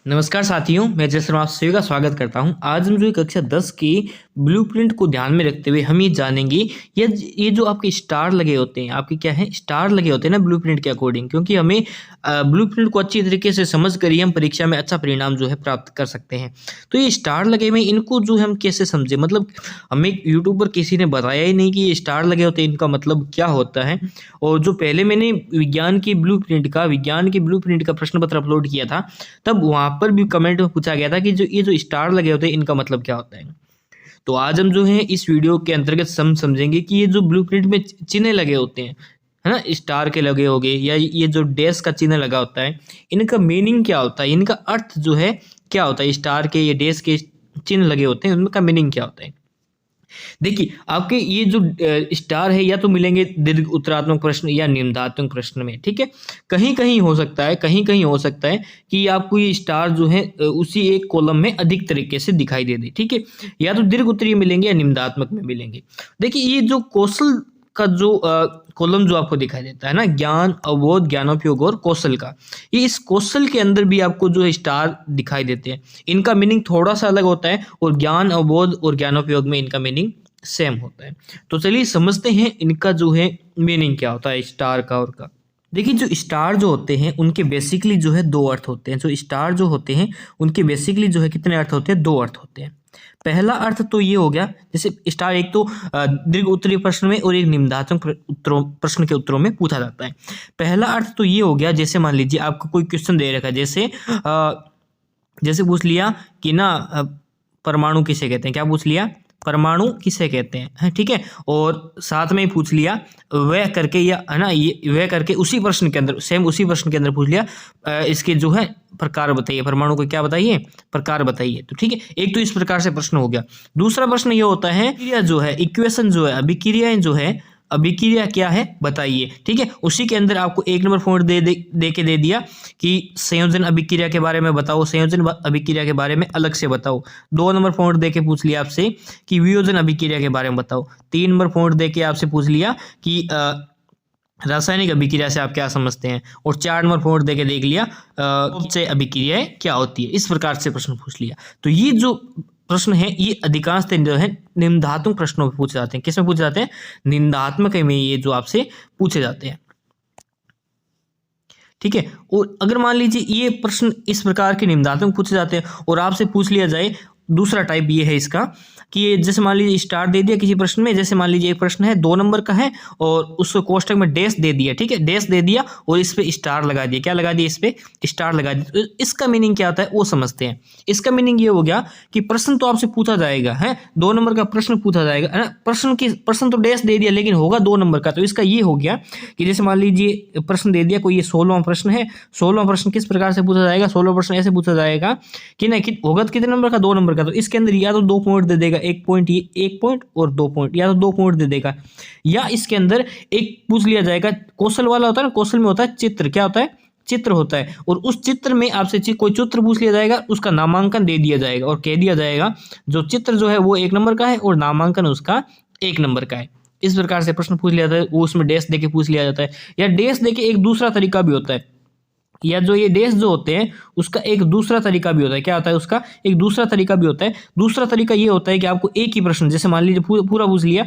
नमस्कार साथियों, मैं जय शर्मा आप सभी का स्वागत करता हूं। आज हम जो कक्षा 10 की ब्लूप्रिंट को ध्यान में रखते हुए हम ये जानेंगे ये जो आपके स्टार लगे होते हैं, आपके क्या है स्टार लगे होते हैं ना ब्लूप्रिंट के अकॉर्डिंग, क्योंकि हमें ब्लूप्रिंट को अच्छी तरीके से समझ कर ही हम परीक्षा में अच्छा परिणाम जो है प्राप्त कर सकते हैं। तो ये स्टार लगे हुए इनको जो है हम कैसे समझे, मतलब हमें यूट्यूब पर किसी ने बताया ही नहीं कि ये स्टार लगे होते हैं, इनका मतलब क्या होता है। और जो पहले मैंने विज्ञान की ब्लूप्रिंट का प्रश्न पत्र अपलोड किया था, तब वहाँ पर भी कमेंट में पूछा गया था कि जो स्टार लगे होते हैं इनका मतलब क्या होता है। तो आज हम जो है इस वीडियो के अंतर्गत समझेंगे कि ये जो ब्लूप्रिंट में चिन्ह लगे होते हैं, है ना, स्टार के लगे होंगे या ये जो डैश का चिन्ह लगा होता है, इनका मीनिंग क्या होता है, इनका अर्थ जो है क्या होता है। स्टार के, ये डैश के चिन्ह लगे होते हैं, उनका मीनिंग क्या होता है। देखिए, आपके ये जो स्टार है या तो मिलेंगे दीर्घ उत्तरात्मक प्रश्न या निम्नात्मक प्रश्न में, ठीक है। कहीं कहीं हो सकता है कि आपको ये स्टार जो है उसी एक कॉलम में अधिक तरीके से दिखाई दे, ठीक है। या तो दीर्घ उत्तरीय मिलेंगे या निम्नात्मक में मिलेंगे। देखिए, ये जो कौशल का जो कॉलम जो आपको दिखाई देता है ना, ज्ञान, अवबोध, ज्ञानोपयोग और कौशल का, ये इस कौशल के अंदर भी आपको जो है स्टार दिखाई देते हैं। इनका मीनिंग थोड़ा सा अलग होता है और ज्ञान, अवबोध और ज्ञानोपयोग में इनका मीनिंग सेम होता है। तो चलिए समझते हैं इनका जो है मीनिंग क्या होता है स्टार का और का। देखिए, जो स्टार जो होते हैं उनके बेसिकली जो है दो अर्थ होते हैं। जो स्टार जो होते हैं उनके बेसिकली जो है कितने अर्थ होते हैं, दो अर्थ होते हैं। पहला अर्थ तो ये हो गया, जैसे स्टार एक तो दीर्घ उत्तरीय प्रश्न में और एक निम्नात्मक प्रश्न के उत्तरों में पूछा जाता है। पहला अर्थ तो ये हो गया, जैसे मान लीजिए आपको कोई क्वेश्चन दे रखा है, जैसे पूछ लिया कि ना परमाणु किसे कहते हैं, क्या पूछ लिया, परमाणु किसे कहते हैं, ठीक है। और साथ में ही पूछ लिया वह करके, या है ना, ये वह करके उसी प्रश्न के अंदर, सेम उसी प्रश्न के अंदर पूछ लिया इसके जो है प्रकार बताइए, परमाणु को क्या बताइए, प्रकार बताइए। तो ठीक है, एक तो इस प्रकार से प्रश्न हो गया। दूसरा प्रश्न ये होता है, क्रिया जो है, इक्वेशन जो है, अभिक्रियाएं जो है, अभिक्रिया क्या है बताइए, ठीक है। उसी के अंदर आपको एक नंबर पॉइंट दे दिया कि संयोजन अभिक्रिया के बारे में बताओ, संयोजन अभिक्रिया के बारे में अलग से बताओ। 2 नंबर पॉइंट दे के पूछ लिया आपसे कि वियोजन अभिक्रिया के बारे में बताओ। 3 नंबर पॉइंट दे के आपसे पूछ लिया कि रासायनिक अभिक्रिया से आप क्या समझते हैं। और 4 नंबर पॉइंट दे के देख लिया से अभिक्रियाएं क्या होती है। इस प्रकार से प्रश्न पूछ लिया। तो ये जो प्रश्न है ये अधिकांशतः जो है निम्नात्मक प्रश्नों में पूछे जाते हैं। किस में पूछे जाते हैं, निम्नात्मक में ये जो आपसे पूछे जाते हैं, ठीक है। और अगर मान लीजिए ये प्रश्न इस प्रकार के निम्नात्मक पूछे जाते हैं और आपसे पूछ लिया जाए, दूसरा टाइप ये है इसका कि ये जैसे मान लीजिए स्टार दे दिया किसी प्रश्न में, जैसे मान लीजिए एक प्रश्न है 2 नंबर का है और उसको कोष्टक में डैश दे दिया, ठीक है, डैश दे दिया और इस पे स्टार लगा दिया, क्या लगा दिया, इस पे स्टार लगा दिया। तो इसका मीनिंग क्या होता है वो समझते हैं। इसका मीनिंग ये हो गया कि प्रश्न तो आपसे पूछा जाएगा, है 2 नंबर का प्रश्न पूछा जाएगा, है ना, प्रश्न तो डैश दे दिया लेकिन होगा 2 नंबर का। तो इसका ये हो गया कि जैसे मान लीजिए प्रश्न दे दिया कोई, ये 16वां प्रश्न है, 16वां प्रश्न किस प्रकार से पूछा जाएगा, 16वां प्रश्न ऐसे पूछा जाएगा कि ना कि होगा कितने नंबर का, 2 नंबर का। तो इसके अंदर या तो 2 पॉइंट दे देगा, 1 पॉइंट, ये 1 पॉइंट और 2 पॉइंट, या तो 2 पॉइंट दे देगा, या इसके अंदर एक पूछ लिया जाएगा, कौशल वाला होता है ना, कौशल में होता है चित्र, क्या होता है, चित्र होता है। और उस चित्र में आपसे कोई चित्र पूछ लिया जाएगा, उसका नामांकन दे दिया जाएगा और कह दिया जाएगा जो चित्र जो है वो 1 नंबर का है और नामांकन उसका 1 नंबर का है। इस प्रकार से प्रश्न पूछ लिया जाता है। वो उसमें डैश देके पूछ लिया जाता है, या डैश देके एक दूसरा तरीका भी होता है, या जो ये डैश जो होते हैं उसका एक दूसरा तरीका भी होता है। क्या होता है, उसका एक दूसरा तरीका भी होता है। दूसरा तरीका ये होता है कि आपको एक ही प्रश्न, जैसे मान लीजिए पूरा पूछ लिया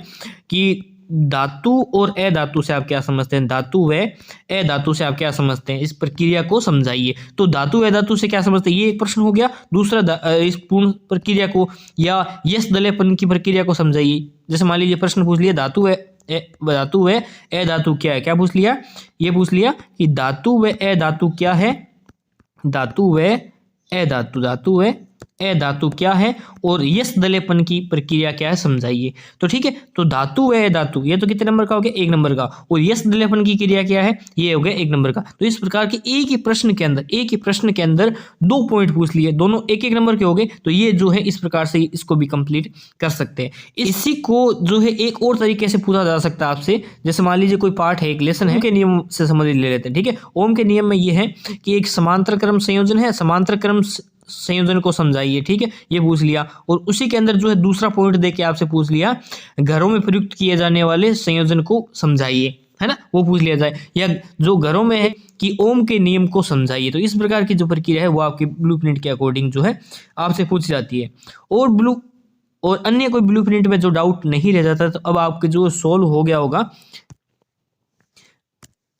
कि धातु और अधातु से आप क्या समझते हैं, धातु व अधातु से आप क्या समझते हैं, इस प्रक्रिया को समझाइए। तो धातु अधातु से क्या समझते हैं, ये एक प्रश्न हो गया। दूसरा इस पूर्ण प्रक्रिया को या यश दलेपन की प्रक्रिया को समझाइए। जैसे मान लीजिए प्रश्न पूछ लिया धातु व अधातु क्या है, क्या पूछ लिया, ये पूछ लिया कि धातु व अधातु क्या है, धातु व अधातु क्या है और यश दलेपन की प्रक्रिया क्या है समझाइए। तो ठीक है, तो धातु व धातु ये तो कितने नंबर का हो गया, 1 नंबर का, और यश दलेपन की क्रिया क्या है, ये हो गया 1 नंबर का। तो इस प्रकार के एक ही प्रश्न के अंदर 2 पॉइंट पूछ लिए, दोनों 1-1 नंबर के हो गए। तो ये जो है इस प्रकार से इसको भी कंप्लीट कर सकते हैं। इसी को जो है एक और तरीके से पूछा जा सकता है आपसे, जैसे मान लीजिए कोई पार्ट है, एक लेसन है, के नियम से समझ ले लेते हैं, ठीक है। ओम के नियम में ये है कि एक समांतर क्रम संयोजन है, समांतर क्रम संयोजन को समझाइए, ठीक है, ये पूछ लिया। और उसी के अंदर जो है दूसरा पॉइंट देके आपसे पूछ लिया घरों में प्रयुक्त किए जाने वाले संयोजन को समझाइए। है ना, वो पूछ लिया जाए, या जो घरों में है कि ओम के नियम को समझाइए। तो इस प्रकार की जो प्रक्रिया है वो आपकी ब्लूप्रिंट के अकॉर्डिंग जो है आपसे पूछी जाती है। और अन्य कोई ब्लूप्रिंट में जो डाउट नहीं रह जाता, तो अब आपके जो सोल्व हो गया होगा,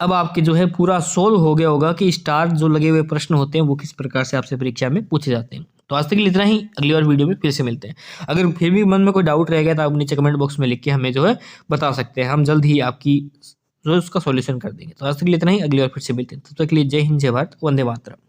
अब आपके जो है पूरा सोल्व हो गया होगा कि स्टार जो लगे हुए प्रश्न होते हैं वो किस प्रकार से आपसे परीक्षा में पूछे जाते हैं। तो आज तक के लिए इतना ही, अगली बार वीडियो में फिर से मिलते हैं। अगर फिर भी मन में कोई डाउट रह गया तो आप नीचे कमेंट बॉक्स में लिख के हमें जो है बता सकते हैं, हम जल्द ही आपकी जो है उसका सॉल्यूशन कर देंगे। तो आज तक के लिए इतना ही, अगली बार फिर से मिलते हैं। तब तक के लिए जय हिंद, जय भारत, वंदे मातरम।